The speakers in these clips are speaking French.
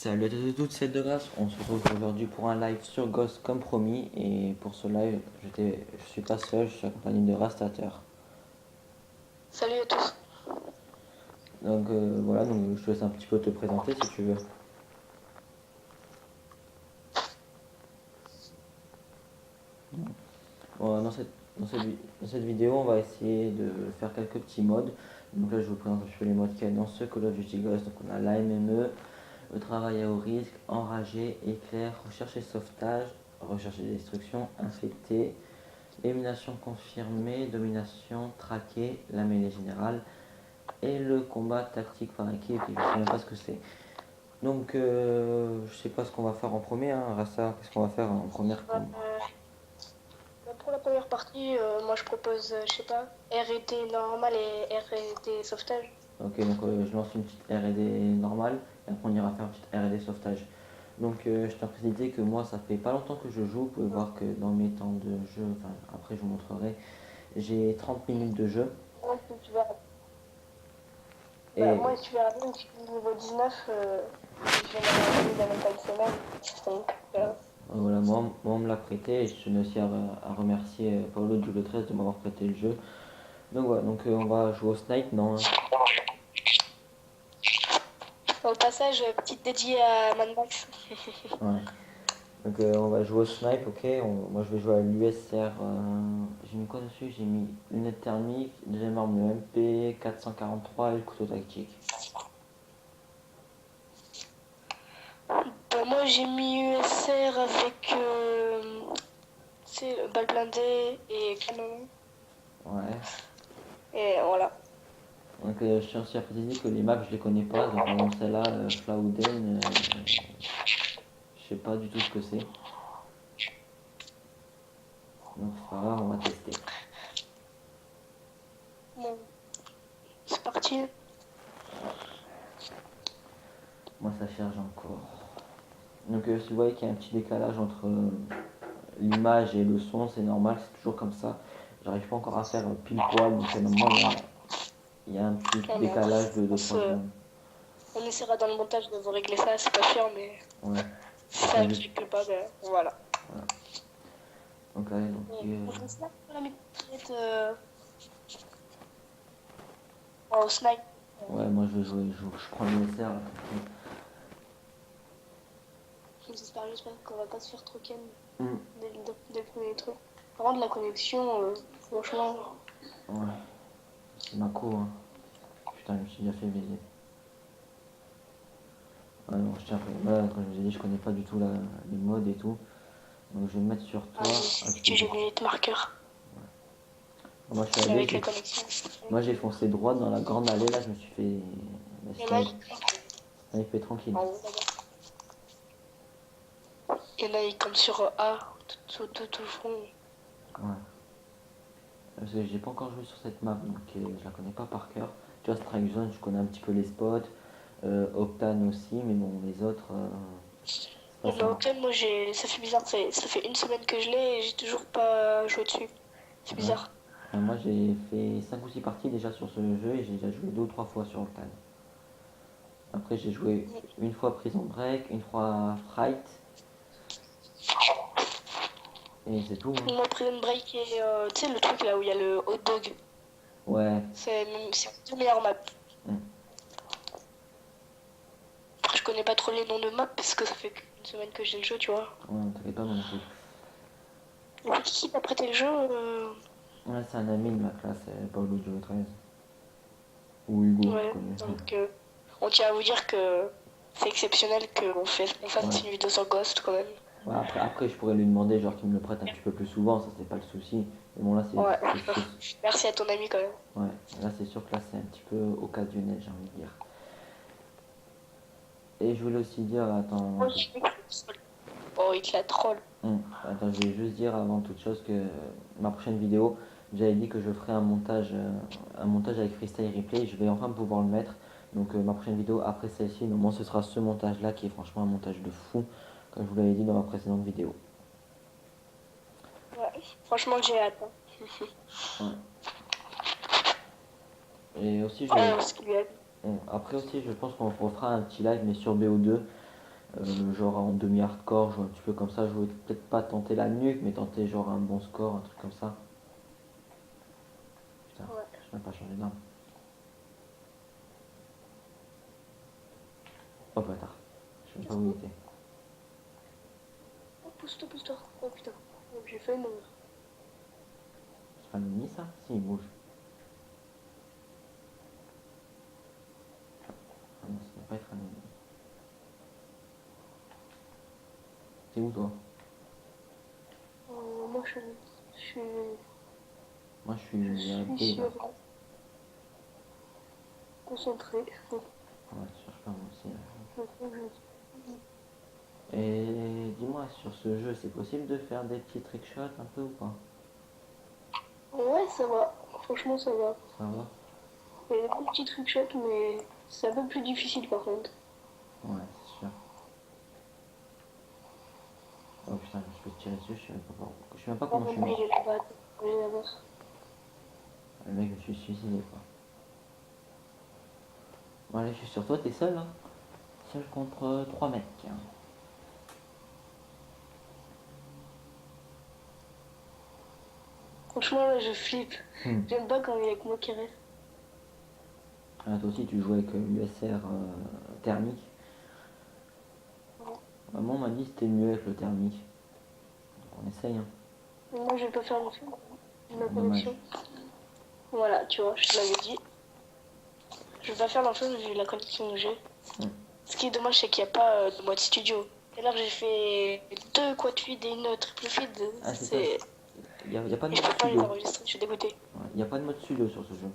Salut à tous et toutes, c'est De Grâce. On se retrouve aujourd'hui pour un live sur Ghost comme promis. Et pour ce live, je suis pas seul, je suis accompagné de Rastater. Salut à tous. Donc voilà, donc je te laisse un petit peu te présenter si tu veux. Bon, dans cette vidéo, on va essayer de faire quelques petits modes. Donc là, je vous présente un petit peu les modes qu'il y a dans ce Call of Duty Ghost. Donc on a l'AMME, le travail à haut risque, enragé, éclair, recherche et sauvetage, recherche et destruction, infecté, élimination confirmée, domination, traqué, la mêlée générale et le combat tactique par équipe. Et je sais même pas ce que c'est. Donc je sais pas ce qu'on va faire en premier, hein. Rassa, qu'est-ce qu'on va faire en première combat? Pour la première partie, moi je propose, je sais pas, R&D normal et R&D sauvetage. Ok, donc je lance une petite R&D normale et après on ira faire une petite R&D sauvetage. Donc je tiens à préciser que moi ça fait pas longtemps que je joue, vous pouvez voir que dans mes temps de jeu, enfin après je vous montrerai, j'ai 30 minutes de jeu. Moi, si tu verras, Et moi, si tu verras bien, je suis niveau 19, je viens d'avoir il y a même pas une semaine. Donc, voilà, moi on me l'a prêté et je tenais aussi à remercier Paolo Giulio 13 de m'avoir prêté le jeu. Donc voilà, donc on va jouer au snipe, non, hein. au passage, petite dédiée à Mad Max. Ouais. Donc on va jouer au snipe, ok. Moi je vais jouer à l'USR. J'ai mis quoi dessus? J'ai mis lunettes thermiques, deuxième arme le MP 443 et le couteau tactique. Moi j'ai mis USR avec tu sais, balle blindée et canon. Ouais. Et voilà. Donc je tiens aussi à préciser que les maps je les connais pas. Donc par exemple celle-là, Flauden, je sais pas du tout ce que c'est. Donc c'est pas grave, on va tester. Bon, c'est parti. Moi ça charge encore. Donc si vous voyez qu'il y a un petit décalage entre l'image et le son, c'est normal, c'est toujours comme ça. J'arrive pas encore à faire pile poil, donc normalement il y a un petit Non, mais décalage de on 2-3 se, secondes. on essaiera dans le montage de vous régler ça, c'est pas sûr, mais Ouais. si ça Enfin, ne règle pas, ben voilà. voilà. Donc allez, donc On fait ça pour la mitraillette au snipe. ouais, moi je vais jouer, je prends le SR là. J'espère juste qu'on va pas se faire trop ken Mm. dès le premier truc. Par contre, la connexion, franchement, Ouais, c'est ma co, hein. Putain, je me suis déjà fait baiser. Ouais, non, je tiens à... Là, quand je vous ai dit, je connais pas du tout les modes et tout. Donc je vais me mettre sur toi. j'ai mis le marqueur Moi je suis allé, avec la connexion. moi j'ai foncé droit dans la grande allée là, je me suis fait Il y en a, sniper tranquille. ils comme sur A, tout au fond. Ouais. Parce que j'ai pas encore joué sur cette map, donc je la connais pas par cœur. Tu vois, Strike Zone, je connais un petit peu les spots. Octane aussi, mais bon, les autres, c'est pas Et bah, ça. ok, moi, ça fait bizarre, ça fait une semaine que je l'ai et j'ai toujours pas joué dessus. C'est Ouais. bizarre. Moi j'ai fait 5 ou 6 parties déjà sur ce jeu et j'ai déjà joué 2 ou 3 fois sur Octane. Après j'ai joué une fois Prison Break, une fois Fright et c'est tout, hein. Moi, Prison Break et tu sais, le truc là où il y a le hot dog, Ouais. c'est deux meilleures maps. Mm. Après, je connais pas trop les noms de maps parce que ça fait qu'une semaine que j'ai le jeu, tu vois. Ouais, t'inquiète pas moi non plus. Et qui t'a prêté le jeu Ouais, c'est un ami de ma classe, Paolo Gio 13. Ou Hugo, je Ouais, connais. donc on tient à vous dire que c'est exceptionnel qu'on fasse Ouais. une vidéo sur Ghost quand même. Ouais, après, je pourrais lui demander genre qu'il me le prête un petit peu plus souvent, ça c'est pas le souci. Mais bon là Ouais, c'est- merci à ton ami quand même. ouais, là c'est sûr que là c'est un petit peu occasionnel, j'ai envie de dire. Et je voulais aussi dire, attends, Oh, il te la troll. attends, je vais juste dire avant toute chose que ma prochaine vidéo, j'avais dit que je ferais un montage avec Freestyle Replay, je vais enfin pouvoir le mettre. Donc ma prochaine vidéo après celle-ci, au moins ce sera ce montage là qui est franchement un montage de fou, comme je vous l'avais dit dans ma précédente vidéo. Ouais, franchement, j'ai hâte. Ouais. Et aussi Ouais, parce qu'il lui a... après aussi je pense qu'on refera un petit live mais sur BO2. genre en demi-hardcore, tu peux comme ça jouer, peut-être pas tenter la nuque, mais tenter genre un bon score, un truc comme ça. Putain, Ouais. je n'ai pas changé d'arme. Oh bâtard, je sais même pas où il était. Oh, pousse-toi, pousse-toi. Oh putain. Oh, j'ai failli mourir. C'est pas un ennemi ça? Si, il bouge. Ah non, ça ne doit pas être un ennemi. C'est où toi? Moi, je suis, Moi je je suis à suis B là. sur concentré. Ouais, je cherche pas moi aussi. Et dis-moi, sur ce jeu, c'est possible de faire des petits trickshots un peu ou pas? Ouais, ça va. Franchement, ça va. Ça va? Il y a des bons petits trickshots, mais c'est un peu plus difficile par contre. Ouais, c'est sûr. Oh putain, je peux te tirer dessus, je sais même pas, je sais même pas Là, comment je mon suis bruit, mort. il est là-bas. Il est là-bas. Le mec, je me suis suicidé quoi. Bon, allez, je suis sur toi, t'es seul là? Seul contre 3 mecs. Franchement, là, je flippe. Hmm. J'aime pas quand il y a que moi qui reste. Ah, toi aussi, tu joues avec l'USR thermique. Ouais. Maman m'a dit que c'était mieux avec le thermique. Donc on essaye, hein. Mais moi, je vais pas faire le film de ma Dommage. connexion. Voilà, tu vois, je te l'avais dit. Je vais pas faire l'enfant vu la connexion que j'ai. Hmm. Ce qui est dommage, c'est qu'il n'y a pas de mode studio. Et là, j'ai fait 2 quad feed et une triple feed. Ah, c'est ça. C'est... Il y a pas de Et je mode peux pas les studio. enregistrer, je suis dégoûtée. Ouais, il y a pas de mode studio sur ce jeu.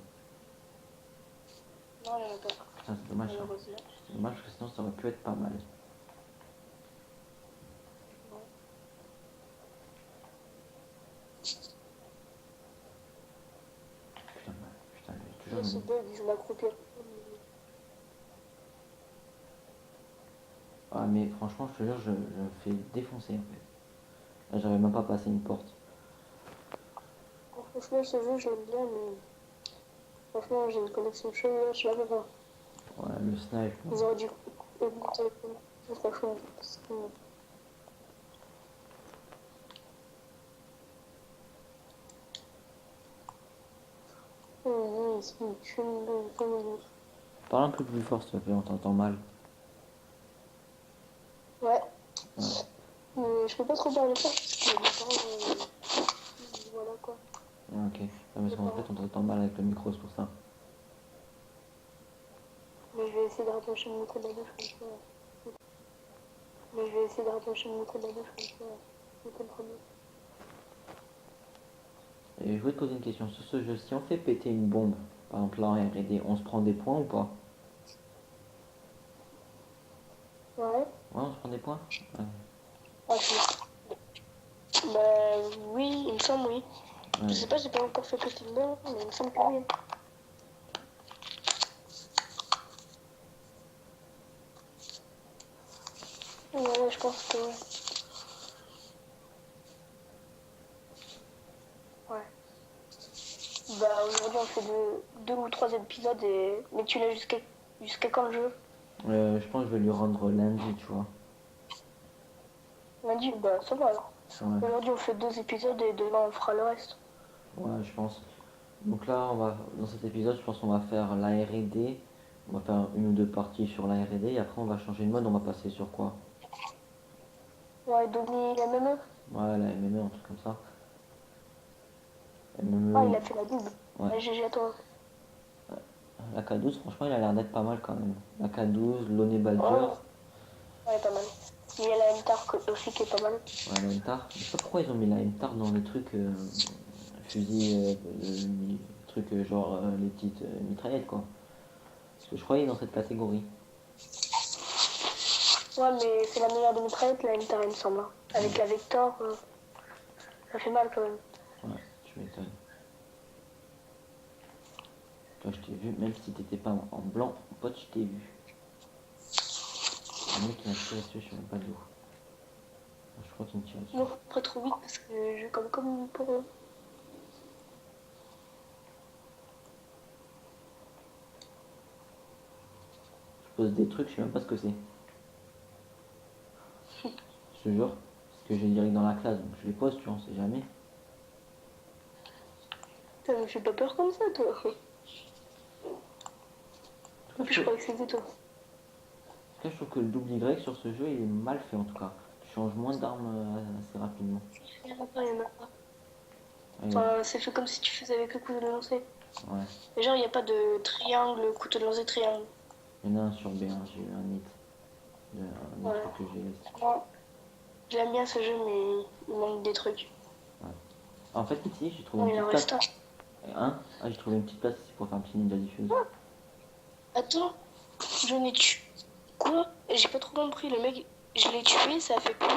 Non, il n'y en a pas, Putain, c'est dommage ça. malheureusement. C'est dommage parce que sinon ça aurait pu être pas mal. Non. Putain, j'ai Là, toujours c'est bug, je m'accroupir. Ah, mais franchement, je te jure, je me fais défoncer en fait. Là, j'arrive même pas à passer une porte. Franchement, ce jeu, je l'aime bien, mais franchement, j'ai une connexion chaude, là, je sais pas pourquoi. Ouais, le snipe. Ils auraient dû augmenter la connexion, franchement. Parce que... c'est une thune de famille. Parle un peu plus fort s'il te plaît, on t'entend mal. Ouais. Ouais. Mais je peux pas trop parler fort parce que mes parents, voilà quoi. Ah, ok. Ah, mais en fait, on t'entend mal avec le micro, c'est pour ça. Mais je vais essayer de rapprocher mon micro de la bouche comme ça. Mais je vais essayer de rapprocher mon micro de la bouche comme ça. Je te le promets. Et je voulais te poser une question. Sur ce jeu, si on fait péter une bombe, par exemple là en R&D, on se prend des points ou pas? Ouais. Ouais, on se prend des points? Ouais. Ok. Bah oui, il me semble oui. Ouais. Je sais pas, j'ai pas encore fait péter le nom, mais il me semble que oui. Ouais, je pense que oui. Ouais. Bah aujourd'hui on fait deux ou trois épisodes et... Mais tu l'as jusqu'à quand le jeu? Je pense que je vais lui rendre lundi, tu vois. On m'a dit, bah ça va alors. Ouais, Aujourd'hui on fait 2 épisodes et demain on fera le reste. ouais, je pense. Donc là, dans cet épisode, je pense qu'on va faire la R&D. On va faire une ou deux parties sur la R&D et après on va changer de mode, on va passer sur quoi? Ouais, Doggy MME. Ouais, la MME, un truc comme ça. Ah, il MME, a fait la double. ouais. Ouais, GG à toi. La K12, franchement, il a l'air d'être pas mal quand même. La K12, l'One Badger, Oh, ouais, pas mal. Il y a la MTAR aussi qui est pas mal. ouais, la MTAR. Je sais pas pourquoi ils ont mis la MTAR dans les trucs fusil, trucs genre les petites mitraillettes quoi. Parce que je croyais dans cette catégorie. Ouais, mais c'est la meilleure de mitraillette, la MTAR, il me semble. Hein. Avec la Vector, ça fait mal quand même. Ouais, tu m'étonnes. Toi, je t'ai vu, même si t'étais pas en blanc, mon pote, je t'ai vu. Le mec qui m'a tiré dessus, je sais même pas d'où. Je crois qu'il me tire dessus. Non, pas trop vite parce que je joue comme pour eux. Je pose des trucs, je sais même pas ce que c'est. Je te jure. Parce que j'ai direct dans la classe, donc je les pose, tu vois, on sait jamais. Putain, me fais pas peur comme ça, toi. En tout cas, Je crois que c'était toi. je trouve que le double Y sur ce jeu, il est mal fait en tout cas. Tu changes moins d'armes assez rapidement. Il y en a pas, il y en a pas. Ouais, Enfin, c'est fait comme si tu faisais avec le couteau de lancer. ouais. Mais genre, il n'y a pas de triangle, couteau de lancer, triangle. Il y en a un sur B1, j'ai eu un hit. Un Ouais. truc que j'ai laissé. Moi, j'aime bien ce jeu, mais il manque des trucs. En fait, ici, j'ai trouvé Bon, une il en petite reste place. J'ai trouvé une petite place ici pour faire un petit ninja diffuse. un. Attends, je n'ai tué. Quoi? J'ai pas trop compris. Le mec, je l'ai tué, ça a fait plus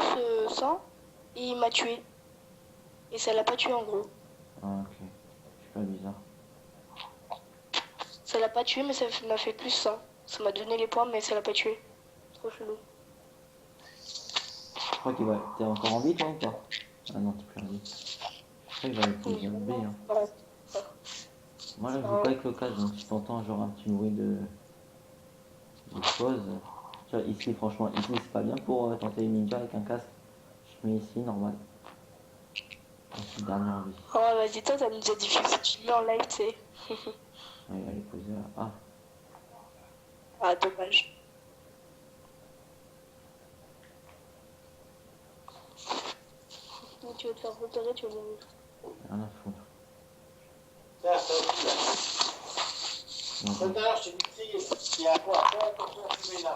100 et il m'a tué. Et ça l'a pas tué en gros. Ah, ok. Super bizarre. Ça l'a pas tué, mais ça m'a fait plus 100. Ça m'a donné les points, mais ça l'a pas tué. Trop chelou. Je crois qu'il va. T'es encore en vie, toi ou pas? Ah non, t'es plus en vie. Je crois qu'il va être position B. Hein. Ouais. Moi, là, je joue pas avec le casque, donc si t'entends genre un petit bruit de pause. Tu vois, ici, franchement, ici, c'est pas bien pour tenter une ninja avec un casque. Je mets ici, normal. Ensuite, dernière vie. Oh, vas-y, toi, ça nous a diffusé. Tu le mets en live, tu sais. Ouais, elle est posée là. Ah, Ah, dommage. Tu vas te faire repérer, tu vas mourir. rien à foutre. Tiens, ça aussi, là. Non, Tout à l'heure, je t'ai dit, il y a quoi? Fais attention à fumer là.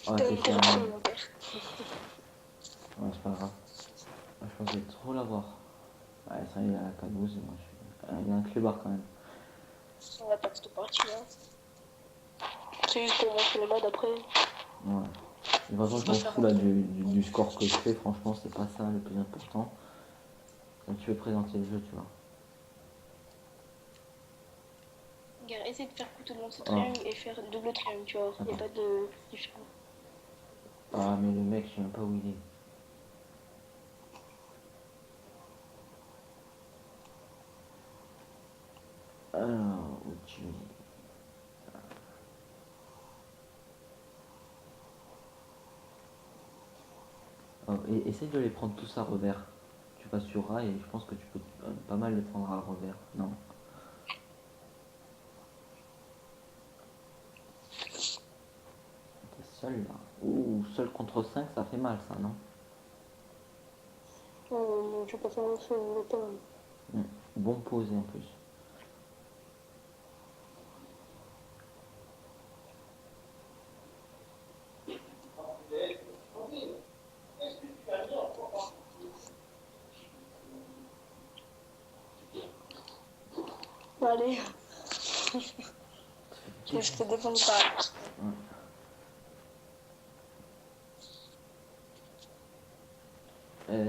ouais, T'as c'est une fait un. interruption, mon père. Ouais, c'est pas grave. Ah, je pensais trop l'avoir. Ouais, ça, il a la K12. Moi, il a un clébard quand même. On va pas cette partie là. C'est juste pour montrer le mode après. Ouais. De toute façon, je m'en fous là du score que je fais. Franchement, c'est pas ça le plus important. Quand tu veux présenter le jeu, tu vois. Regarde, essaye de faire couteau de lancer triangle et faire double triangle, tu vois. Il n'y a pas de différence. Ah, mais le mec, je sais même pas où il est. Alors, où tu es? Oh, essaye de les prendre tous à revers. Tu vas sur A et je pense que tu peux pas mal les prendre à revers. Non. T'es seul là. Ouh, seul contre 5, ça fait mal ça, non? Non, je vais pas faire un feu, on va pas. Bon posé en plus. Allez. Je te défends pas.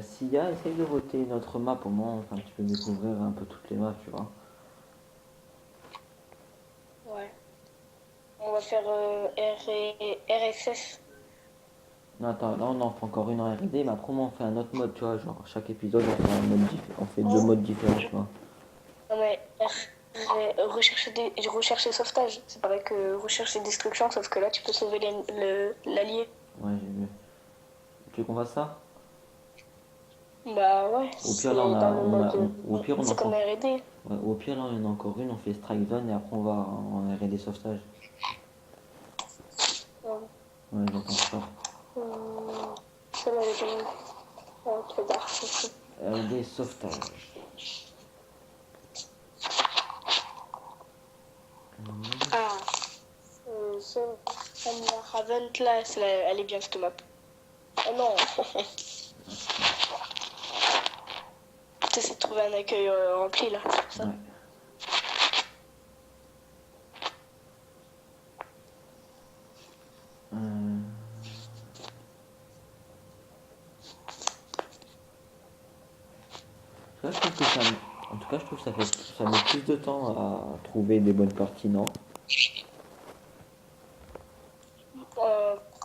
Sia, essaye de voter notre map au moins, enfin tu peux découvrir un peu toutes les maps, tu vois. Ouais. On va faire RSS. Non, attends, là on en fait encore une en R&D, mais après on fait un autre mode, tu vois, genre chaque épisode on fait un mode différent, on fait deux modes différents, tu vois. Non mais recherche et sauvetage. C'est pareil que recherche et destruction, sauf que là tu peux sauver l'allié. Ouais, j'ai vu. Tu veux qu'on fasse ça? Bah ouais. Au pire là au pire on en C'est comme fait. R&D. Ouais, au pire là il y en a encore une, on fait Strike Zone et après on va en R&D sauvetage. Ouais. Ouais, j'entends ça. Celle-là elle est pas mal. Ouais, tu fais gaffe. R&D sauvetage. Ah. Ça, la Ravent là, elle est bien cette map. Oh non. T'essaies de trouver un accueil rempli là, c'est pour ça. Ouais. Là, je trouve que ça, en tout cas, je trouve que ça met plus de temps à trouver des bonnes parties, non?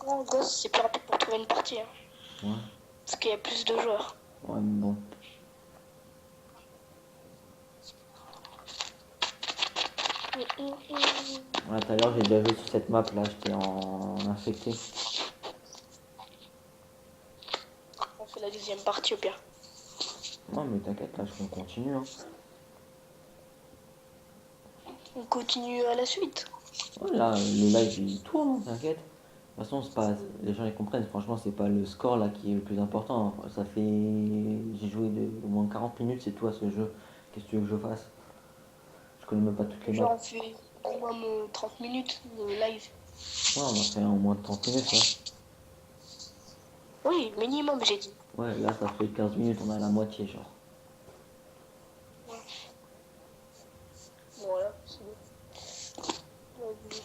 En gosse, c'est plus rapide pour trouver une partie. Hein. Ouais. Parce qu'il y a plus de joueurs. Ouais, mais bon. Oui. Ouais, tout à l'heure, j'ai déjà vu sur cette map là, j'étais en infecté. On fait la deuxième partie au pire. Non, mais t'inquiète, là, on continue. Hein. On continue à la suite. Ouais, là, le live il tourne, hein, t'inquiète. De toute façon, c'est pas, les gens ils comprennent, franchement, c'est pas le score là qui est le plus important. Hein. Ça fait. J'ai joué au moins 40 minutes, c'est tout à ce jeu. Qu'est-ce que tu veux que je fasse? Je connais même pas toutes les Genre, maps. on fait au minimum 30 minutes de live. Ouais, on a fait au moins 30 minutes, ouais. Oui, minimum, j'ai dit. Ouais, là, ça fait 15 minutes, on a la moitié, genre. Voilà, c'est bon. Vas-y.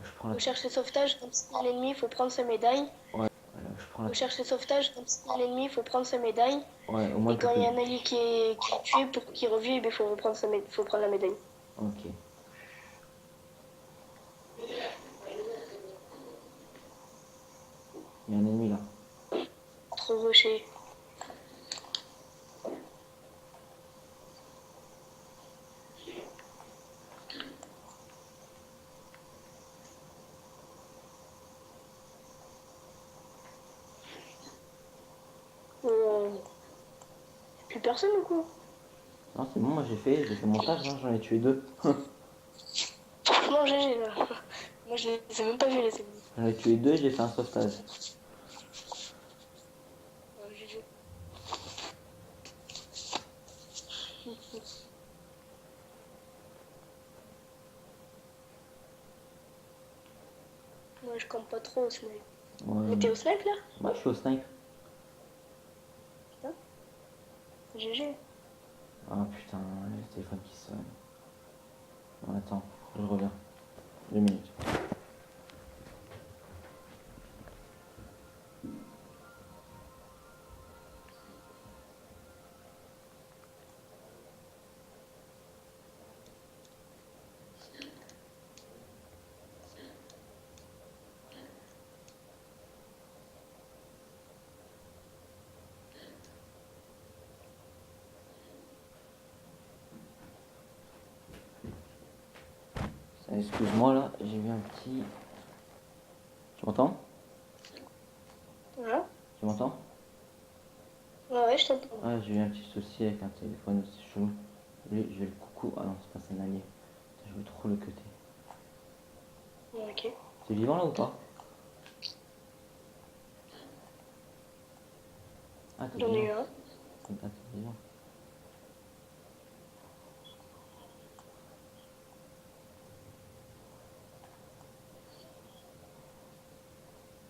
Je prends la. Recherche et sauvetage, quand c'est l'ennemi, il faut prendre sa médaille. Je prends la. Recherche et sauvetage, quand c'est l'ennemi, il faut prendre sa médaille. Ouais, au moins Et tu quand il y peux. a un allié qui est tué, pour qu'il revive, il faut reprendre faut prendre la médaille. Ok. Il y a un ennemi là. Trop rocher. Plus personne ou quoi? Non, c'est bon, moi j'ai fait mon taf, hein, j'en ai tué deux. Franchement, GG là. Moi, je les ai même pas vus les ennemis. J'en ai tué deux, j'ai fait un sauvetage. GG. Moi, je compte pas trop au snipe. Ouais, Mais t'es au snipe là? ouais, je suis au snipe. GG. Ah putain, le téléphone qui sonne. Bon, attends, je reviens. 2 minutes. Excuse-moi là, j'ai vu un petit. Tu m'entends? Ouais, Tu m'entends? ouais, je t'entends. Ouais, j'ai eu un petit souci avec un téléphone aussi chelou. Lui, je vais le coucou. Ah non, c'est pas un allié. Je veux trop le cuter. Ok. C'est vivant là ou pas? Ah, t'es J'en ai eu vivant. un. Ah, t'es vivant.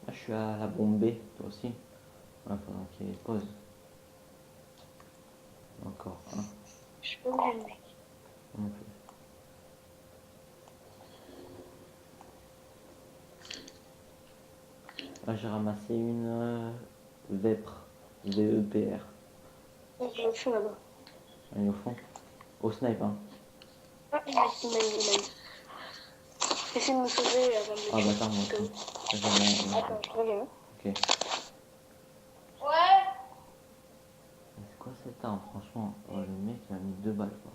Là, je suis à la bombe B, toi aussi. Ouais, faudra qu'il y ait pause. Encore un. Je suis pas obligée de mec. Non plus. Là, j'ai ramassé une Vepr. VEPR. Je le fais là-bas. Elle est au fond. Au snipe, hein. Ah, il m'a eu. Essaye de me sauver avant de le Ah, tuer. bah, attends, moi aussi. Attends, je reviens. Ok. Ouais. C'est quoi cette arme, franchement? Oh, le mec, il m'a mis 2 balles, quoi.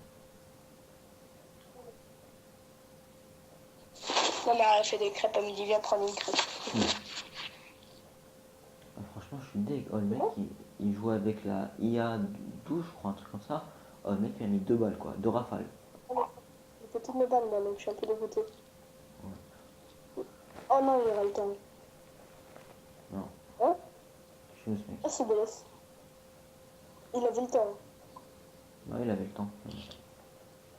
Ma mère a fait des crêpes, elle me dit viens prendre une crêpe. Ah, franchement, je suis deg. Oh, le mec, il joue avec la IA 12, je crois, un truc comme ça. Oh, le mec, il a mis 2 balles, quoi. 2 rafales. J'ai fait toutes mes balles là, donc je suis un peu dégoûtée. Oh non, il aura le temps. Non. Hein? Je suis où, ce mec? Ah, c'est dégueulasse. Il avait le temps. Bah, il avait le temps.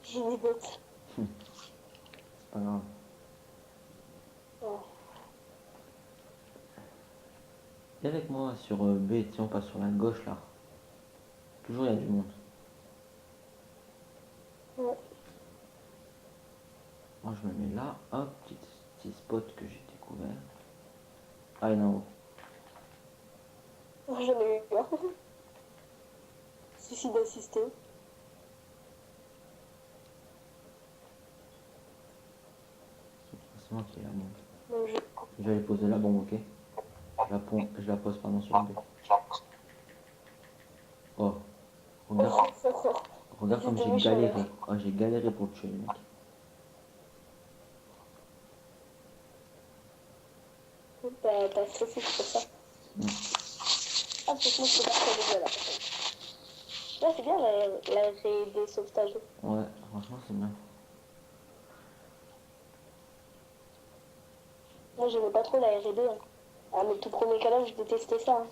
J'ai mis bête. C'est pas grave. Oh. Viens avec moi sur B, tiens, on passe sur la gauche, là. Toujours, il y a du monde. Ouais. Moi, je me mets là. Hop, petit spot que j'ai découvert. Ah, il y en a en haut. J'en ai eu peur. Suffit d'assister. C'est moi qui ai la montre. Donc, Je vais aller poser la bombe, ok? Je la pose pardon sur le B. Oh, regarde, regarde comme C'était j'ai méchant, là. galéré. Oh, j'ai galéré pour le tuer, le mec. T'as stressé, c'est pour ça. Mm. Ah, franchement, je peux pas faire déjà, là. Là, c'est bien, la des sauvetages. Ouais, franchement, c'est bien. Moi, j'aimais pas trop la R&D. Hein. À mes tout premiers Call of, je détestais ça. Hein.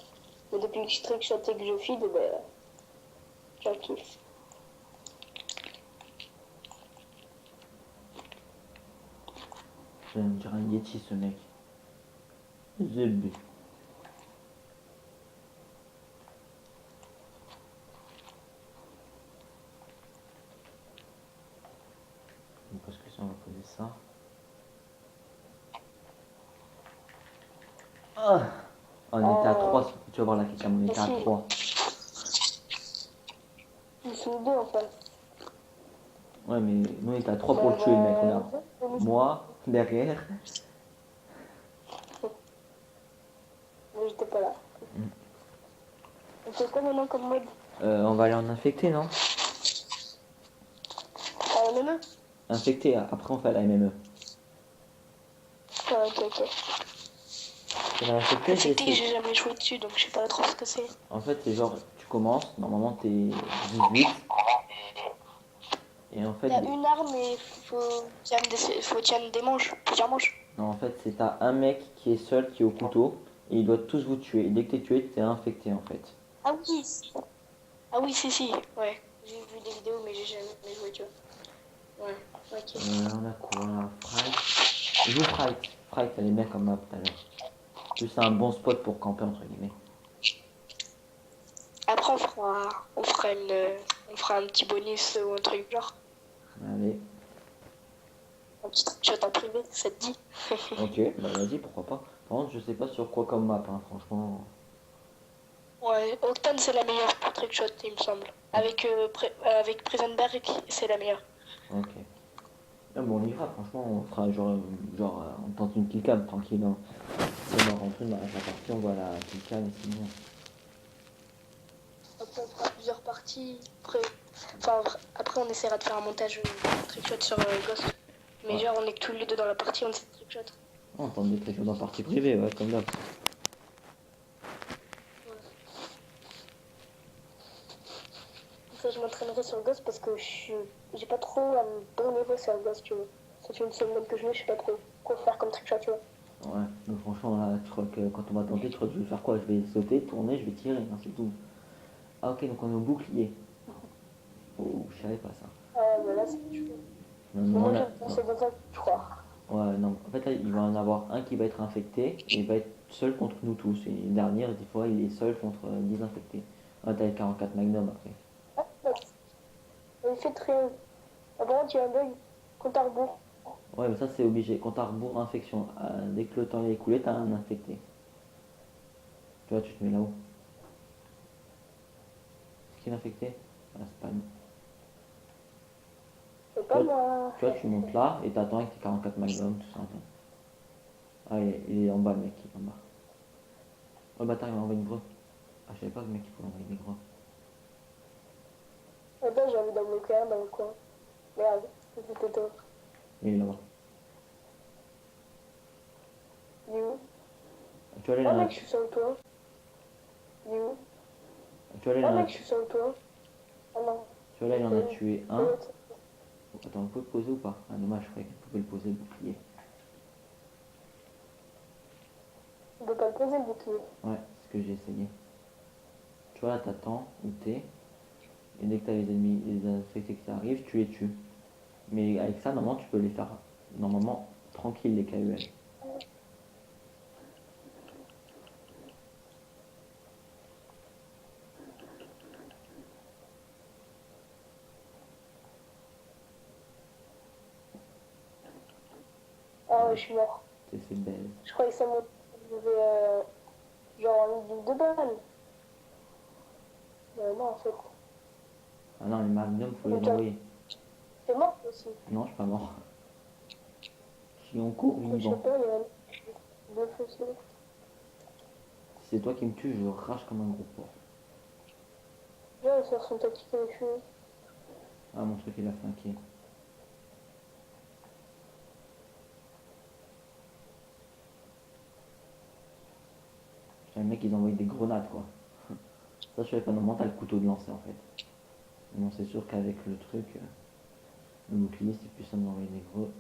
Mais depuis que je trickshot et que je feed, ben, j'en kiffe. Je vais me dire un Yeti, ce mec. ZB. Parce que ça, on va poser ça. Ah, on était à 3. Tu vas voir la question, on était à 3. Ils sont deux, en fait. Ouais, mais nous, on était à 3 pour le tuer, le mec, regarde. Moi, derrière. Mais j'étais pas là. On fait quoi maintenant comme mode? On va aller en infecté, non? Ah, même. Infecté, après on fait la MME. Ah, ok, ok. Et la infecté, Infecté, j'ai jamais joué dessus, donc je sais pas trop ce que c'est. En fait, c'est genre, tu commences, normalement t'es 18. Et en fait, T'as une arme et faut tirer des manches, plusieurs manches. non, en fait, c'est t'as un mec qui est seul, qui est au couteau, et ils doivent tous vous tuer. Et dès que t'es tué, t'es infecté en fait. Ah oui. Ah oui, si, ouais. J'ai vu des vidéos, mais j'ai jamais joué, tu vois. Ouais, ok. On a quoi là? Fright. Joue Fright. Fright, elle est bien comme map tout à l'heure. Plus c'est un bon spot pour camper entre guillemets. Après, on fera un petit bonus ou un truc genre. Allez. Un petit shot en privé, ça te dit? Ok, bah vas-y, pourquoi pas. Par contre, je sais pas sur quoi comme map, hein, franchement. Ouais, Octane c'est la meilleure pour trickshot, il me semble. Avec Prison Break, c'est la meilleure. Ok. Ah, bon, on ira, franchement, on fera on tente une killcam tranquille. Hein. Si on en rentre une dans la partie, on voit la killcam et c'est bon. Après, on fera plusieurs parties. Après, on essaiera de faire un montage trickshot sur Ghost. Mais Ouais. genre, on est que tous les deux dans la partie, on essaie de trickshot. On tente des trichots dans partie privée, ouais, comme d'hab. Ça, je m'entraînerai sur Ghost parce que j'ai pas trop un bon niveau sur Ghost, tu vois. Ça fait une semaine que je sais pas trop quoi faire comme trickshot, tu vois. Ouais, donc franchement, là, tu crois que quand on va tenter, tu crois que je vais faire quoi? Je vais sauter, tourner, je vais tirer, hein, c'est tout. Ah, ok, donc on est au bouclier. Oh, je savais pas ça. Ah, bah là, c'est chaud. Non, Moi, là, je pensais dans ça, je crois. ouais, non, en fait, là, il va en avoir un qui va être infecté et il va être seul contre nous tous. Et une dernière, des fois, il est seul contre 10 infectés. Ah, t'as les 44 Magnum après. Ah, bah, il fait triangle. Ah, par contre, il y a un bug. Compte à rebours. Ouais, mais ça, c'est obligé. Quand t'as rebours infection, dès que le temps est écoulé, t'as un infecté. Tu vois, tu te mets là-haut. C'est qui l'infecté? Ah, c'est pas nous. C'est pas moi. Tu vois, tu montes là et t'attends avec tes 44 Magnum, tout ça. Ah, il est en bas, le mec, il est en bas. Oh, bâtard, il m'a envoyé une grue. Ah, je savais pas que le mec, il pouvait envoyer des grues. Attends, j'ai envie d'en bloquer un dans le coin. Merde, c'était toi. Il est là-bas. Il est où? Tu vois, là, il Oh en a mec, je suis sur le toit. Il est où? Tu vois, là, il Oh en a mec, je suis sur le toit. Oh non. Tu vois, là, il en a tué un. L'autre. Attends, vous pouvez le poser ou pas? Ah, dommage, je croyais qu'on pouvait le poser, le bouclier. On peut pas le poser le bouclier. Ouais, c'est ce que j'ai essayé. Tu vois, là, t'attends où t'es. Et dès que t'as les ennemis, les infectés qui arrivent, tu les tues. Mais avec ça, normalement, tu peux les faire, normalement, tranquille, les KUL. Ah ouais, je suis mort. C'est belle. Je croyais que ça montait. Genre en ligne de balle. Mais non, en fait. Ah non, les magnums, faut les Ok. envoyer. T'es mort aussi. Non, je suis pas mort. Je suis encore Je sais vivant. pas, il y a Bien facile. Si c'est toi qui me tues, je rage comme un gros porc. Viens, on va faire son tactique avec lui. Ah, mon truc, il a flanqué. Putain, les mecs, ils envoient des grenades, quoi. Ça, je savais pas, normalement, t'as le couteau de lancer, en fait. Mais bon, c'est sûr qu'avec le truc, le bouclier, c'est plus simple d'envoyer des gros.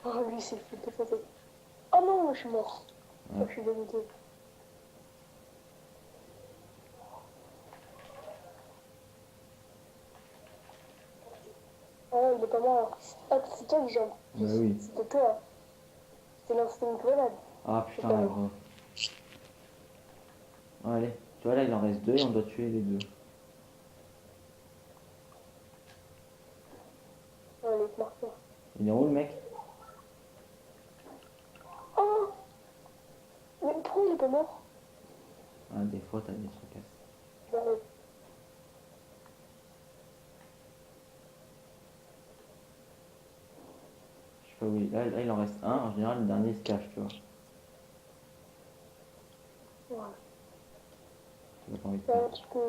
Oh, lui, c'est le fait de faire. Oh non, je suis mort. Ouais. Oh, je suis dégoûté. Oh, il est pas mort. Ah, c'est toi, Jean. Bah oui. C'était toi. C'était lancé une grenade. Ah, putain, ouais, gros. Allez, tu vois, là, il en reste 2 et on doit tuer les 2. Oh, il est mort. Il est en haut, le mec? Oh, mais pourquoi il est pas mort? Ah, des fois, t'as des trucs à... J'arrive. Je sais pas où il... Là, il en reste un. En général, le dernier se cache, tu vois. Ouais. Tu n'as pas envie de C'est faire. un petit peu.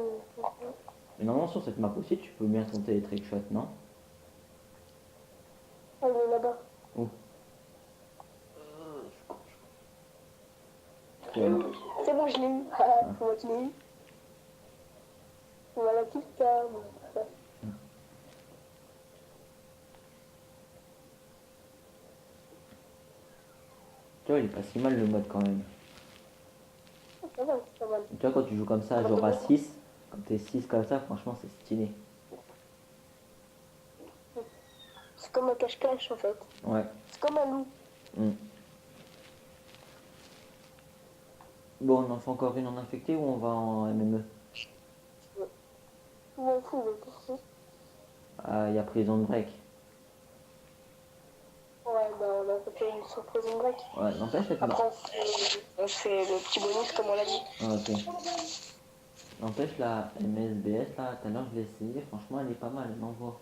Mais normalement, sur cette map aussi, tu peux bien tenter les trickshot, non? Ah, il est là-bas. Où? Ouais. C'est bon, je l'ai eu. Ah, c'est moi qui l'ai eu. Voilà, tout ça. Tu vois, il est pas si mal le mode quand même. Ça va, c'est pas mal. Tu vois, quand tu joues comme ça, genre à 6, quand t'es 6 comme ça, franchement, c'est stylé. C'est comme un cache-cache en fait. Ouais. C'est comme un loup. Mm. Bon, on en fait encore une en infecté ou on va en MME? Je m'en fous, mais pourquoi? Ah, il y a Prison Break. Ouais, bah on a fait une surprise en grec. Ouais, n'empêche cette map. Après, on fait le petit bonus comme on l'a dit. Ah, ok. N'empêche la MSBS là, tout à l'heure je l'ai essayé, franchement elle est pas mal, elle envoie.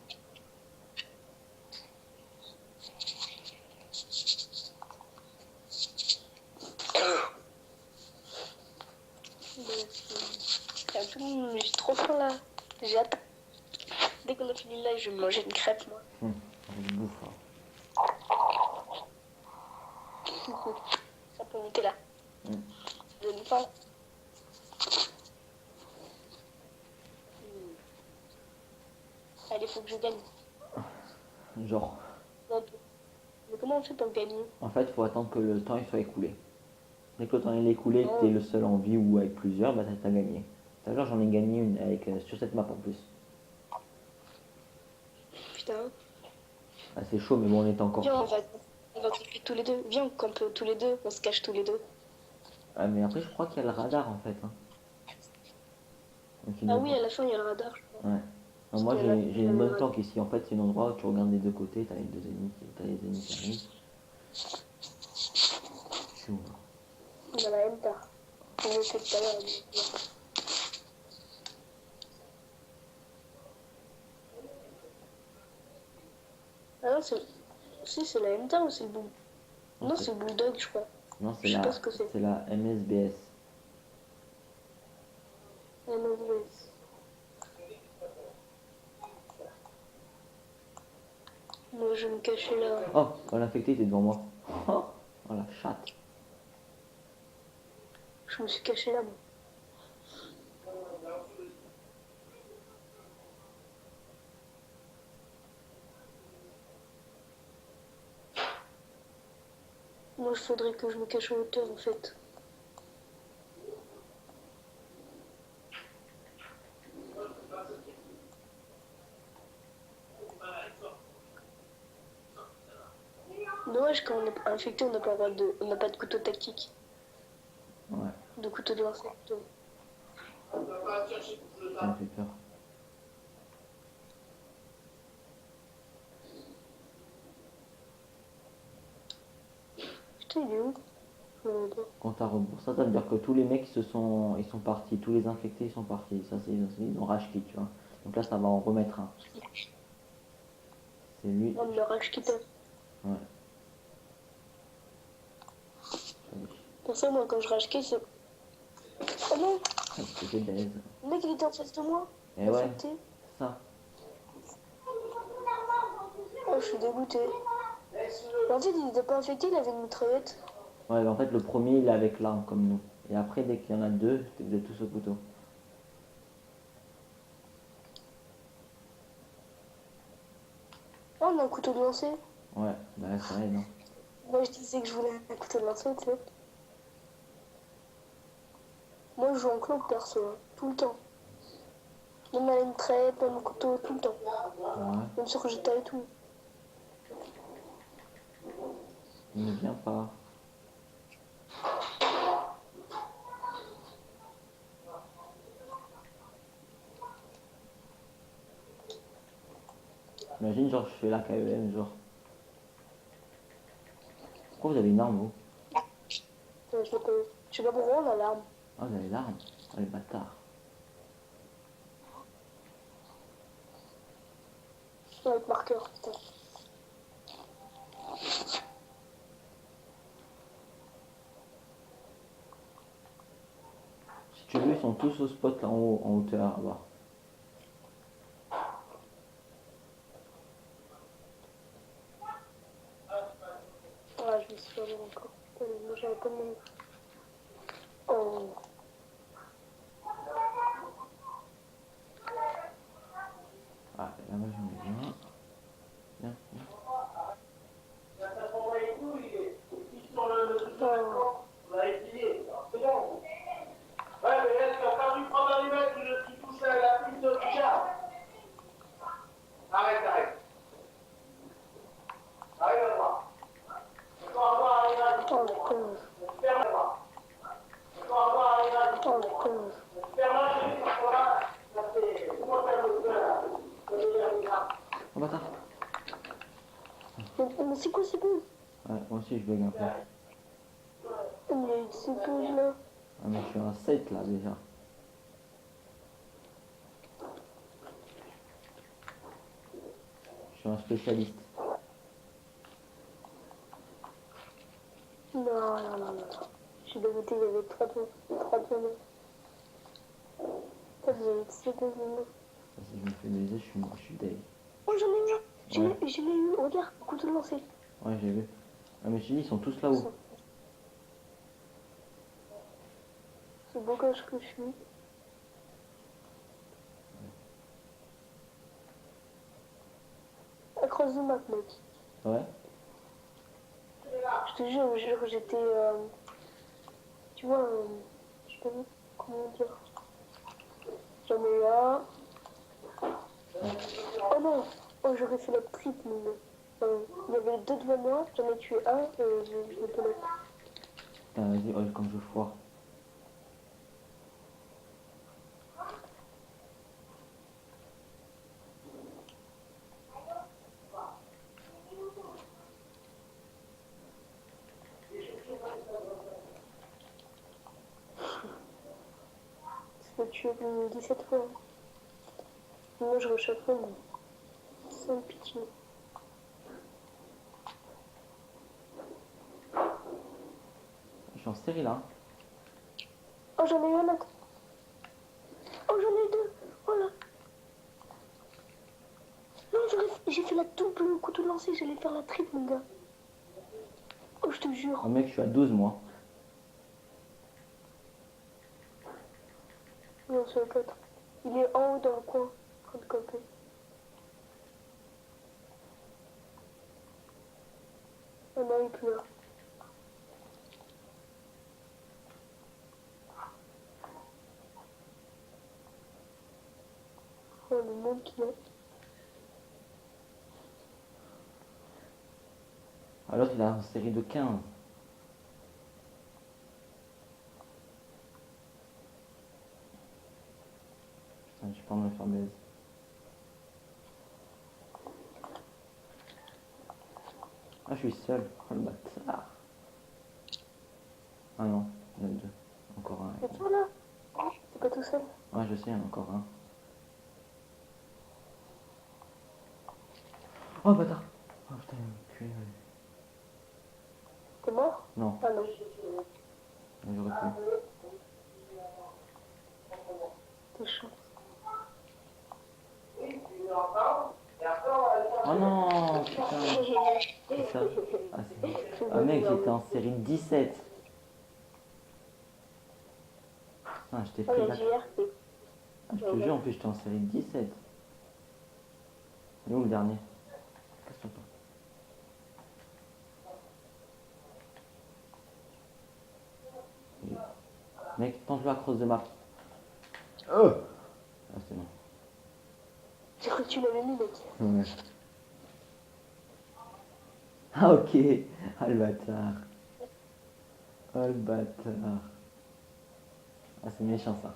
J'ai trop faim là. J'ai hâte. Dès qu'on a fini là, je vais manger une crêpe moi. Je bouffe. Hein. Ça peut monter là. Ça donne faim. Allez, faut que je gagne. Genre, Mais comment on fait pour gagner? en fait faut attendre que le temps il soit écoulé. Dès que le temps il est écoulé et que t'es le seul en vie ou avec plusieurs, bah t'as gagné. Tout à l'heure j'en ai gagné une avec, sur cette map en plus. Putain. Ah, c'est chaud mais bon on était encore. Viens, on va camper tous les deux. Viens, on campe tous les deux. On se cache tous les deux. Ah mais après je crois qu'il y a le radar en fait. Hein. Donc, Ah oui, à la fin, il y a le radar, je crois. Ouais. Non, moi j'ai une bonne tank ici. En fait c'est un endroit où tu regardes des deux côtés, t'as les deux ennemis, t'as les ennemis qui arrivent. Chou. On a la M tard. On le fait tout à l'heure. Ah non, c'est... Si, c'est la M-Tar ou c'est le Bull... Non, c'est le Bulldog, je crois. Non, Je sais pas ce que c'est. c'est la MSBS. MSBS. Moi, je vais me cacher là. Oh, l'infecté était devant moi. Oh, la chatte. Je me suis caché là, moi. Moi, il faudrait que je me cache en hauteur, en fait. Dommage, quand on est infecté, on n'a pas, on n'a pas de couteau tactique. Ouais, De couteau de lancer, plutôt. ça me fait peur. Putain, il est où? Je me vois pas. Compte à rebours. Ça veut dire que tous les mecs ils sont partis. Tous les infectés ils sont partis. Ça, ils ont rage quit, tu vois. Donc là, ça va en remettre un. C'est lui. On me rage qui tape. Ouais. Pour ça, moi, quand je rage c'est... Oh non, Ah, c'était baise. le mec, il était en face de moi. Et ouais, Affecté. ça. Oh, je suis dégoûtée. Mais en fait, il était pas infecté, il avait une mitraillette. Ouais, en fait, le premier, il est avec l'arme comme nous. Et après, dès qu'il y en a deux, vous êtes tous au couteau. Oh, on a un couteau de lancer. Ouais, bah c'est vrai, non. Moi, je disais que je voulais un couteau de lancer, tu sais. Moi, je joue en clan perso, hein, tout le temps. Même à la mitraillette, même au couteau, tout le temps. Ouais, Même sur GTA et tout. il ne vient pas. Imagine, genre, je fais la KEM, genre. Pourquoi vous avez une arme, vous? Je sais pas. Je sais pas pourquoi on a l'arme. Ah, vous avez l'arme. Oh, les bâtards. Avec marqueur, putain. Si tu veux, ils sont tous au spot là en haut, en hauteur là-bas. Ah, je me suis fait encore. Moi, j'avais pas mon... Oh. Ah, là-bas, j'en ai bien. Bien, bien. Oh. On a essayé. C'est bon. Ouais, mais est-ce qu'il a fallu prendre un allumette, tu touches la prise de Richard? Arrête, arrête. Arrive à voir. Encore à voir, arrive à Oh, putain. ferme à voir. Encore à voir, arrive à Oh, putain. ferme-la, je dis, voilà. Ça fait... Comment faire le feu, là? Ça veut dire, regarde. Oh, bâtard. Mais c'est quoi ces bulles? Ouais, moi aussi, je bug un peu. Mais il y a eu ces bulles là. Ah, mais je suis un 7 là déjà. Je suis un spécialiste. Non, non, non, non. Je suis dégoûtée, il y avait 3 bulles. 3 bulles. Putain, vous avez ces bulles là. Si je me fais baiser, je suis deg. Oh, j'en ai eu. Ouais. Je l'ai eu. Regarde, couteau de lancer. Ouais, j'ai vu. Ah, mais je te dis, ils sont tous là-haut. C'est beau que je suis. Across the map, mec. Ouais. Je te jure, j'étais. Tu vois, je sais pas comment dire. J'en ai eu un. Oh non! Oh, j'aurais fait la triple, mais. Il y avait deux devant moi, j'en ai tué un et je l'ai pas l'autre. Putain, vas-y, oh, comme je foire. Je l'ai tué 17 fois. Moi, je rechauffe mais sans pitié. Je suis en série là. Oh, j'en ai eu un autre. Oh, j'en ai eu deux. Oh là. Non, j'ai fait la double couteau de lancer, j'allais faire la triple, mon gars. Oh, je te jure. Oh mec, je suis à 12 moi. Non, c'est le 4. Il est en haut dans le coin, en train de camper. Oh non, il est plus là. Oh, le monde qu'il est. Ah, l'autre il a une série de 15. Putain, j'ai pas envie de me faire baiser. Ah, je suis seul. Oh le bâtard. Ah non, il y en a deux. Encore un. C'est toi là? T'es pas tout seul? Ouais, je sais, il y en a encore un. Oh bâtard. Oh putain, il m'a tué. T'es mort? Non. Ah non. J'aurais pu. T'es chaud. Oh non, putain. C'est ça. Ah, ah mec, j'étais en série 17. Ah, je t'ai Ah, pris mais là. JR, Ah, je te jure, en plus, j'étais en série 17. Et où le dernier? Casse-toi pas. Mec, tente-le à cross de map. Oh ah, c'est bon. j'ai cru que tu l'avais mis, mec. Ouais. Ah, ok. Ah, le bâtard. Oh, le bâtard. Ah, c'est méchant, ça.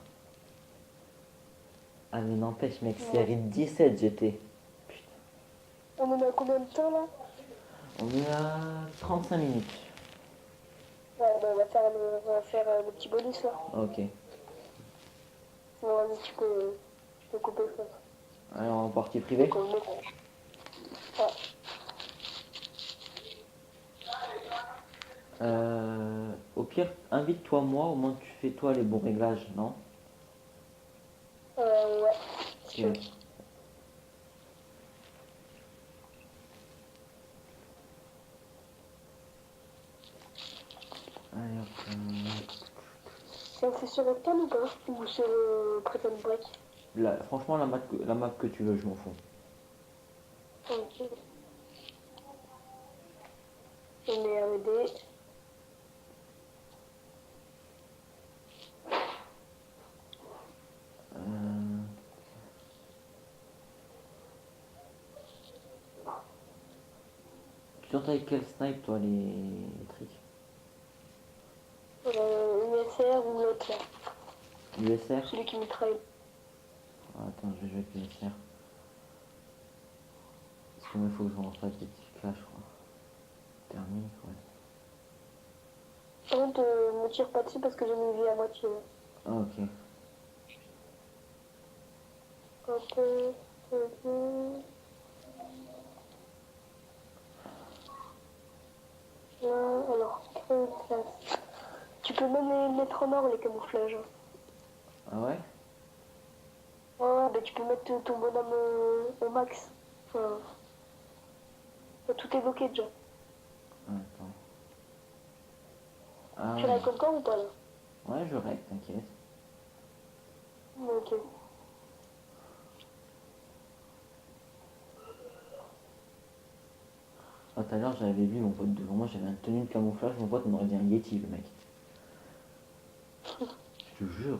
Ah, mais n'empêche, mec, série 17, j'étais. Putain. On en a combien de temps là? On est à 35 minutes. Ouais, bah, on va faire le petit bonus là. Ok. Bon, vas-y, tu peux couper, je pense. Alors, en partie privée. Donc, on est... Ouais. Au pire, invite-toi moi, au moins tu fais toi les bons réglages, non? Ouais. Ok. Allez, hop, C'est on fait sur Octane ou pas? Ou sur Prison Break? franchement, la map que tu veux, je m'en fous. Ok. On est RD. Euh, Tu tentes avec quel snipe, toi, les tricks? USR ou l'autre là? USR? Celui qui mitraille. Ah, attends, je vais jouer avec l'USR. Parce que moi, il faut que je refasse des petits clashs, je crois. Thermique, ouais. Par contre, me tire pas dessus parce que j'ai mis vie à moitié. Ah, ok. Hop, là, alors, créer une classe. Tu peux même les mettre en or, les camouflages. Ah ouais? Ouais, bah tu peux mettre ton bonhomme au max. Enfin, tout est bloqué déjà. Ah, attends. Ah Tu ouais. règles encore ou pas là? Ouais, je règle, t'inquiète. Ok. Ah, tout à l'heure, j'avais vu mon pote devant moi, j'avais une tenue de camouflage, mon pote m'aurait dit un Yeti, le mec. Je te jure.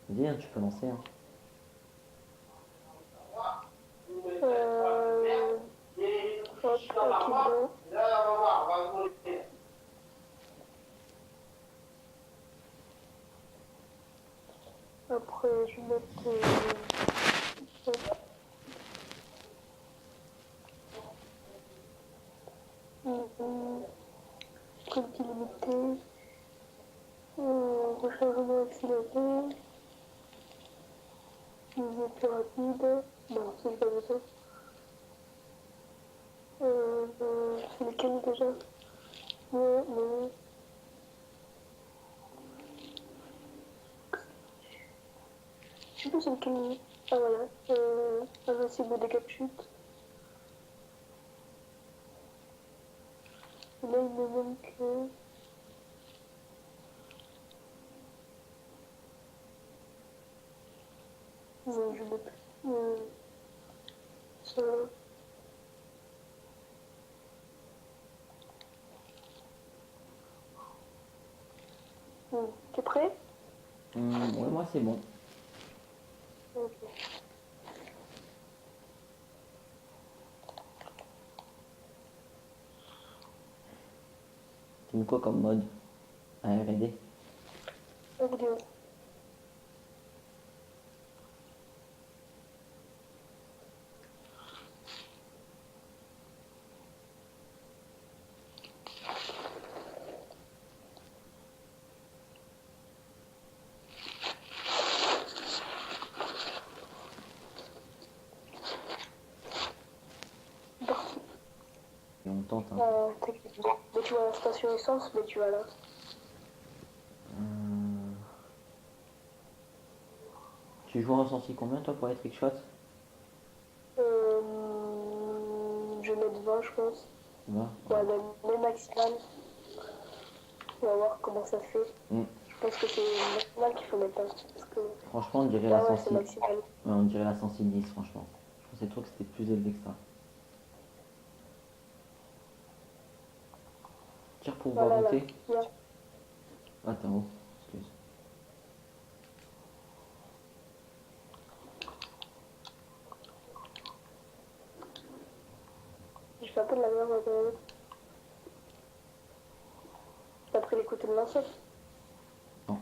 Vas-y, hein, tu peux lancer. Hein. Hop, ok, bon. Après, je vais mettre... hop. Crédit limité. Rechargement accéléré. Visée plus rapide. Non, c'est pas ça. C'est lequel déjà? Non, non. Je sais pas c'est lequel. Ah voilà. Invincible dégâts de chute. Et là, il me manque... non, je vais mettre... ça. T'es prêt? Ouais, moi c'est bon. Ok. Tu mets quoi comme mode? Un R&D? La vidéo. Parti. Et on tente. Hein. Mais tu vas à la station essence, mais tu vas là. Tu joues en ressenti combien toi pour les trickshots? Je vais mettre 20, je pense. 20? Ouais, même maximal. On va voir comment ça fait. Mm. Je pense que c'est maximal qu'il faut mettre. Hein, parce que... Franchement, on dirait Ah la ouais, c'est sensi. maximal. Ouais, on dirait la sensi 10, franchement. Je pensais trop que c'était plus élevé que ça. Tire pour pouvoir Voilà, là. monter. Là. Ah, t'es en haut. Excuse. J'ai fait un peu de la merde quand même. T'as pris les couteaux de lancette? Non.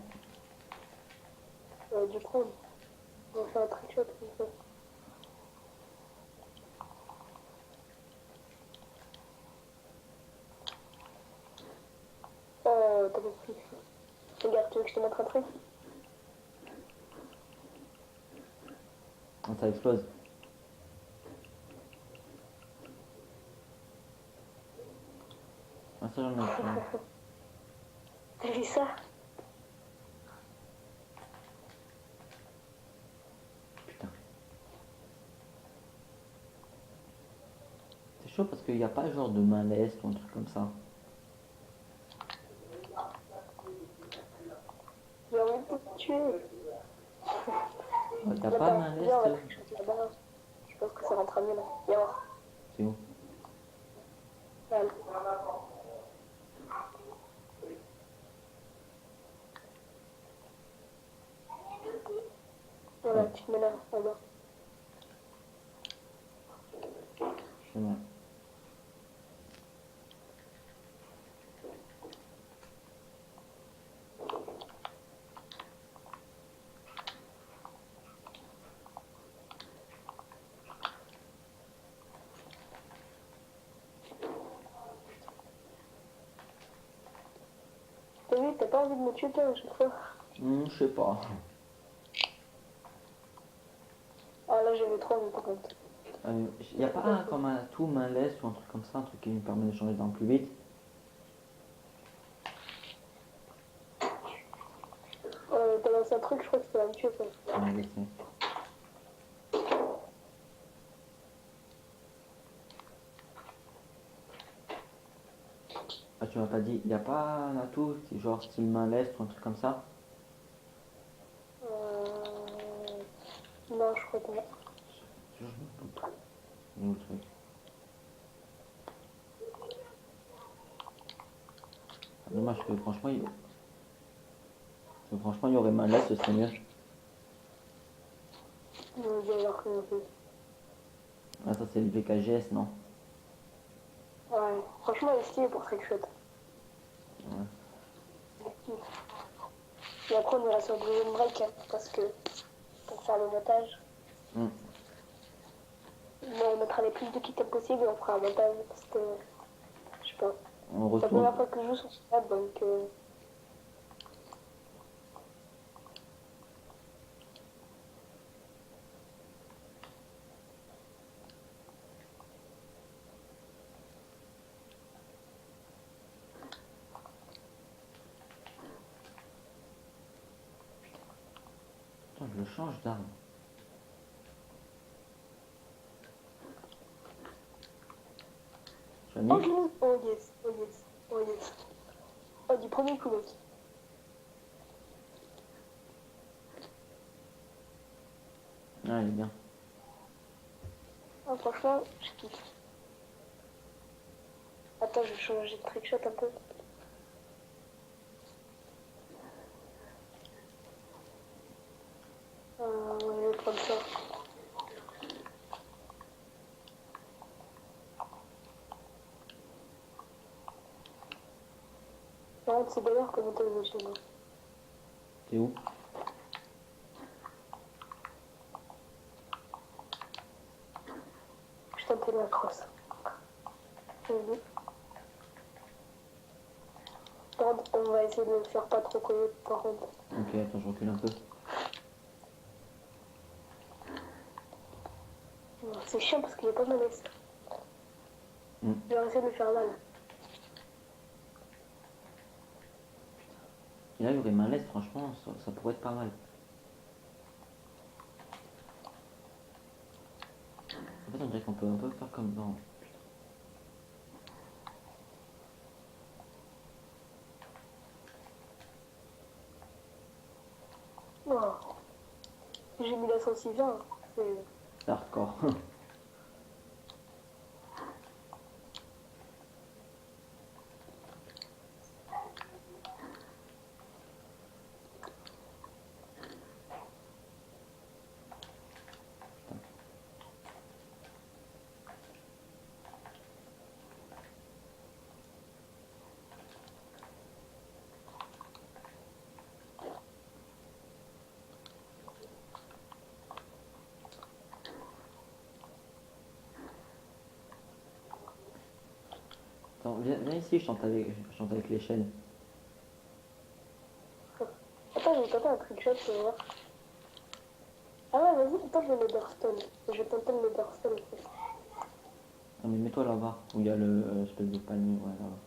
Du coup, on va faire un trickshot comme ça. Oh, t'as pas pris. Regarde, tu veux que je te mette un truc? Ah, ça explose. Ah, ça j'en ai un. T'as vu ça? Putain. C'est chaud parce qu'il n'y a pas genre de main leste ou un truc comme ça. J'ai envie de te tuer. Il n'y a pas main Viens, on va leste. trickshot là-bas. Je pense que ça rentrera mieux là. Viens voir. C'est où? Là. Voilà, tu te mets là, en bas. C'est bon. T'as vu, t'as pas envie de me tuer toi à chaque fois? Je sais pas. Ah là, j'avais trop envie par contre. Il n'y a pas comme un tout main leste ou un truc comme ça, un truc qui nous permet de changer d'arme plus vite. T'as lancé un truc, je crois que ça va me tuer ça. Ouais, je sais. Ah, tu m'as pas dit, il n'y a pas un atout, genre style main leste ou un truc comme ça? Non, je crois pas. Je me doute. Il est où le truc? Ah, dommage que franchement, il y aurait main leste, ce serait mieux. J'ai alors que... Ah, ça c'est le VKGS, non? Ouais, franchement, il est stylé pour trickshot. Ouais. Et après, on ira sur Prison Break, hein, parce que pour faire le montage, Mm. on mettra les plus de kits possible et on fera un montage, parce que, je sais pas, On c'est la retourne. première fois que je joue sur ce map, donc... Attends, je le change d'arme. Tu as mis? Oh yes, oh yes, oh yes. Oh, du premier coup, mec. Ah, il est bien. Oh, franchement, je kiffe. Attends, je vais changer de trickshot un peu. Je vais prendre ça. Non, c'est d'ailleurs que monter le chez moi. T'es où? Je tentais la crosse. Mhm. Par contre, on va essayer de le faire pas trop coller, par contre. Ok, attends, je recule un peu. C'est chiant parce qu'il est pas mal. Je vais essayer de me faire mal. Et là, il y aurait main leste, franchement, ça pourrait être pas mal. En fait, on dirait qu'on peut un peu faire comme dans. Oh. J'ai mis la 106 c'est... C'est hardcore. Attends, viens ici, je chante avec les chaînes. Attends, je vais tenter un trickshot pour voir. Ah ouais, vas-y, tente le Netherstone. Je vais tenter le Netherstone aussi. Non, mais mets-toi là-bas, où il y a le espèce de panier, ouais, là-bas.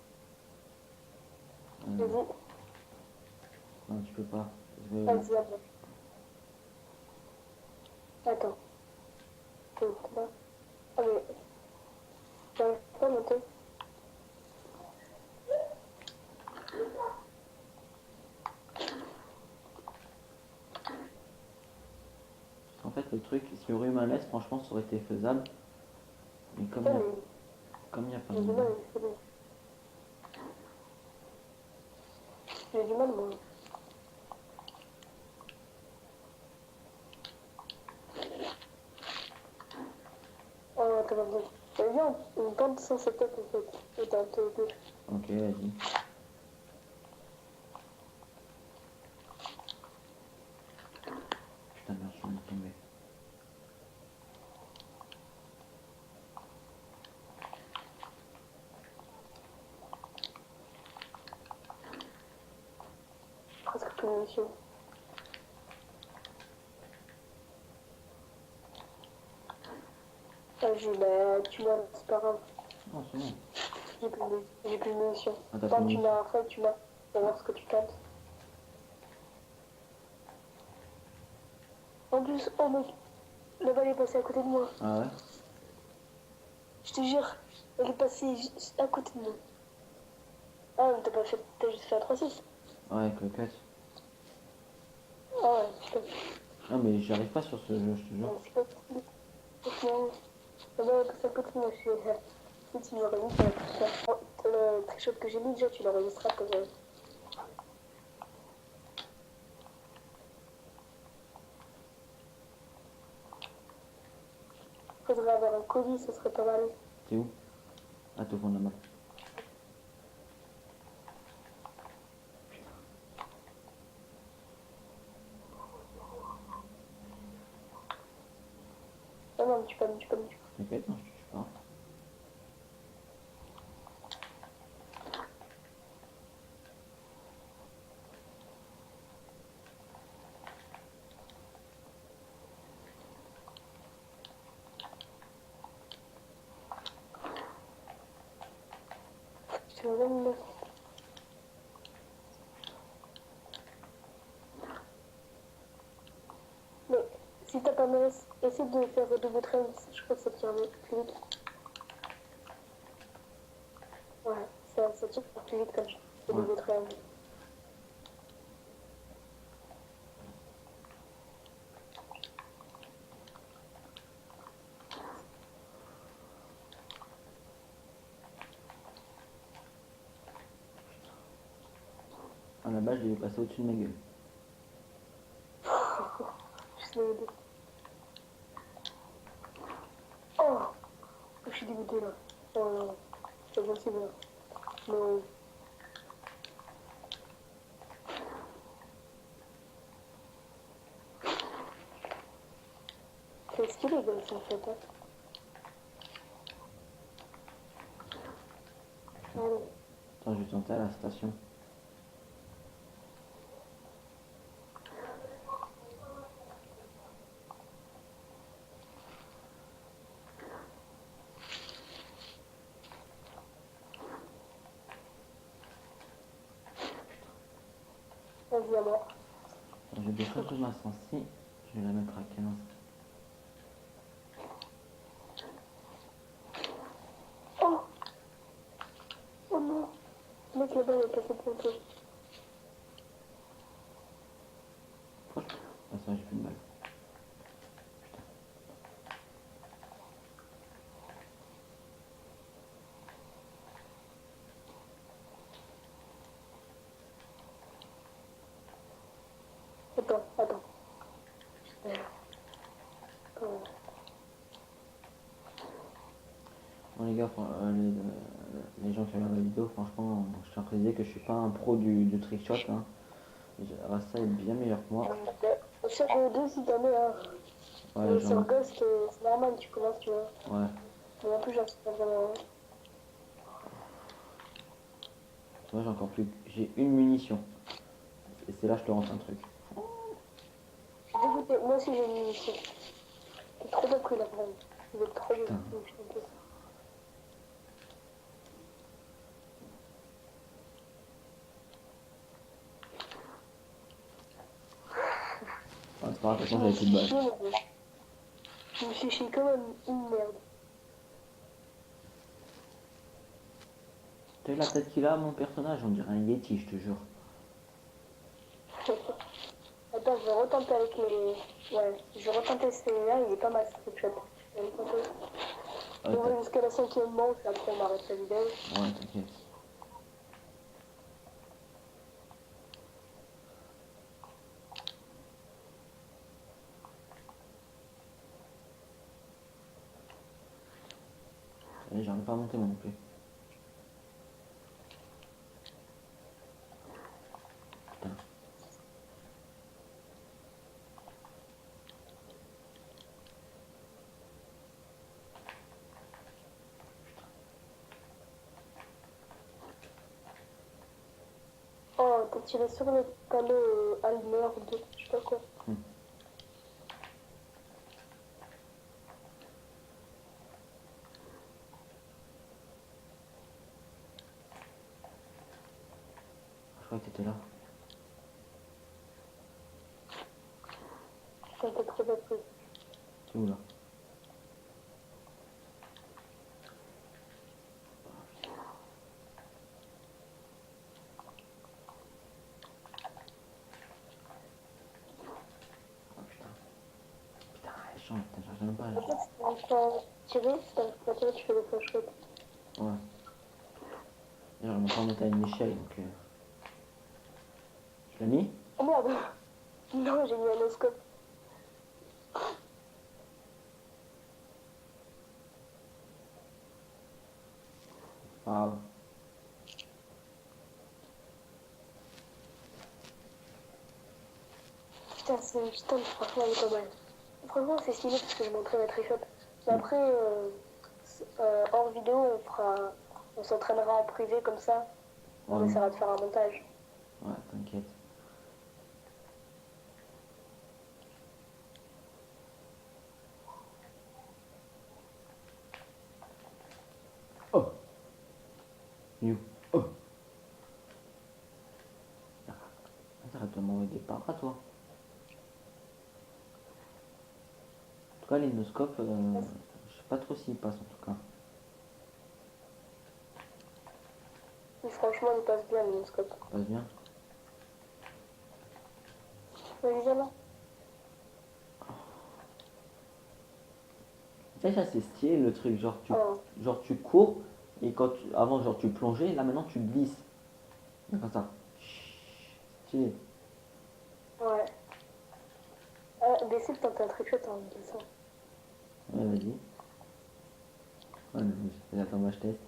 Vas-y, Non, tu peux pas. Je vais- vas-y, après. Attends. Donc là. Ah mais. J'arrive pas à monter. En fait, le truc, si y aurait eu main leste, franchement, ça aurait été faisable. Mais Putain, mais comme il y a pas j'ai de du main. mal, c'est bon. J'ai du mal, moi. Oh, attends, attends. Viens, on tente sans setup en fait. Attends, attends. Ok, vas-y. Putain, merde, je suis tombé. Presque plus de mission. Vas-y, bah, tu m'as, c'est pas grave. Non, c'est bon. J'ai plus de munitions. Ah, t'as Tant plus que de tu m'as, après, tu m'as. On va voir ce que tu tentes. En plus, oh mec, la balle est passée à côté de moi. Ah ouais? Je te jure, elle est passée juste à côté de moi. Ah, mais t'as juste fait un 3-6. Ouais, avec le cut. Ah ouais, putain. Non, mais j'y arrive pas sur ce jeu, je te jure. C'est pas possible. Franchement, la balle est passée à côté de moi. Je suis si tu l'aurais mis, ça aurait pu faire. Le trickshot que j'ai mis, déjà, tu l'enregistreras comme ça. Faudrait avoir un colis, ça serait pas mal. T'es où? Ah, t'es au fond de la map. Ah non, tu peux pas, tu peux pas. T'inquiète, non, je te tue pas. Je te le donne. Mais si t'as pas mal, essaie de faire double train, je crois que ça tire plus vite. Ouais, ça tire plus vite comme ça. Le Ouais. double train. À la base, je devais passer au-dessus de ma gueule. Je suis dégoûtée. Oh, je suis dégoûtée là. Oh non, c'est pas possible là. Non. Qu'est-ce qu'il est comme ça en fait hein. Allez. Attends, je vais tenter à la station. vie à mort. Je vais baisser un peu ma sensi. Je vais la mettre à 15. Oh! Oh non! Le mec là-bas, il a cassé le poteau. Proche. Ah, ça va, j'ai plus de balle. Attends. Bon les gars, les gens qui regardent la vidéo, franchement, je tiens à préciser que je suis pas un pro du trickshot. Hein. Rasta est bien meilleur que moi. Sur BO2, si t'en es un. Ouais, Mais sur Ghost, c'est normal, tu commences, tu vois. Ouais. Mais en plus, j'en sais pas vraiment. Tu vois, j'ai encore plus. J'ai une munition. Et c'est là que je te rentre un truc. Je suis dégoûtée. Moi aussi, j'ai une munition. C'est trop pas cool, là, vraiment. Vous êtes trop Putain. Ah, c'est pas grave, de toute façon, j'avais plus de balles. Je me suis chié comme une merde. T'as vu la tête qu'il a, mon personnage? On dirait un Yeti, je te jure. Attends, je vais retenter avec mes... Ouais, je vais retenter celui-là, il est pas mal ce trickshot. Je vais le tenter. Ah, On va jusqu'à la 5e manche, après on arrête la vidéo. ouais, t'inquiète. Allez, j'arrive pas à monter moi non plus. Putain. Oh, t'as tiré sur le panneau Almer 2, je sais pas quoi. Je crois que t'étais là. Putain, t'es trop bête. T'es où là? Oh putain. Putain, elle change, putain, j'arrive même pas à... En fait, si t'arrives pas à tirer, si t'arrives pas à tirer, tu fais le flashback. Ouais. J'arrive même pas à monter à une échelle, donc... Je l'ai mis? Oh merde! Non, j'ai mis un oscope. Ah. Putain, franchement, il est pas mal. Franchement, c'est stylé parce que je montrais ma trichot. Mais après, hors vidéo, on s'entraînera en privé comme ça. On Ouais. essaiera de faire un montage. Ouais, t'inquiète. Oh! You. Oh! Arrête de m'envoyer des paras, toi. En tout cas, l'inoscope, je sais pas trop s'il passe, en tout cas. Mais franchement, il passe bien le scope. Il passe bien. Vas-y, viens là. Ça, c'est stylé le truc, Oh. genre tu cours, et avant, genre tu plongeais, là maintenant tu glisses. Comme ça. Stylé. Ouais. Décide, t'as un trichot en glissant. Ouais, vas-y. Ouais, mais attends, moi je teste.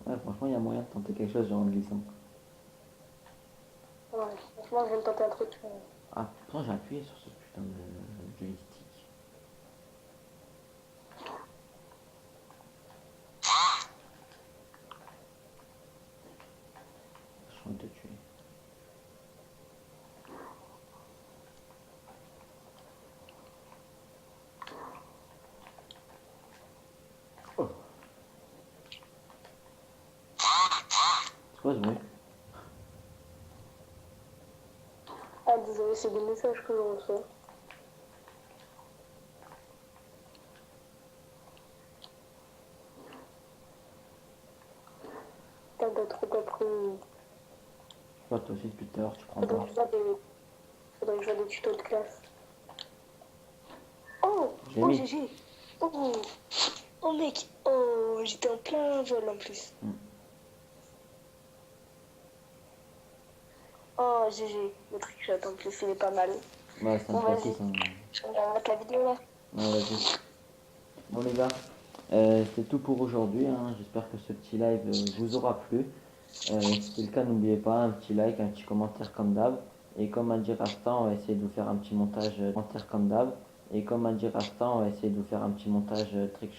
Ouais, franchement, il y a moyen de tenter quelque chose genre en glissant. Ouais, franchement, je viens de tenter un truc. Ah, pourtant j'ai appuyé sur ce putain de joystick. Je vais te tuer. C'est quoi ce bruit? Ah, désolé, c'est des messages que je reçois. T'as trop appris. Je sais pas, toi aussi depuis tout à l'heure, tu prends Faudrait pas. que je vois des tutos de classe. Oh, J'ai oh mis. GG. Oh, oh mec. Oh, j'étais en plein vol en plus. Oh GG, le trickshot en plus, il est pas mal. Ouais, c'est un Bon, vas-y. classique. Hein. On va mettre la vidéo là. Ouais, vas-y. Bon les gars, c'est tout pour aujourd'hui. Hein. J'espère que ce petit live vous aura plu. Si c'est le cas, n'oubliez pas un petit like, un petit commentaire comme d'hab. Et comme a dit Rasta, on va essayer de vous faire un petit montage commentaire comme d'hab. Et comme a dit Rasta, on va essayer de vous faire un petit montage trick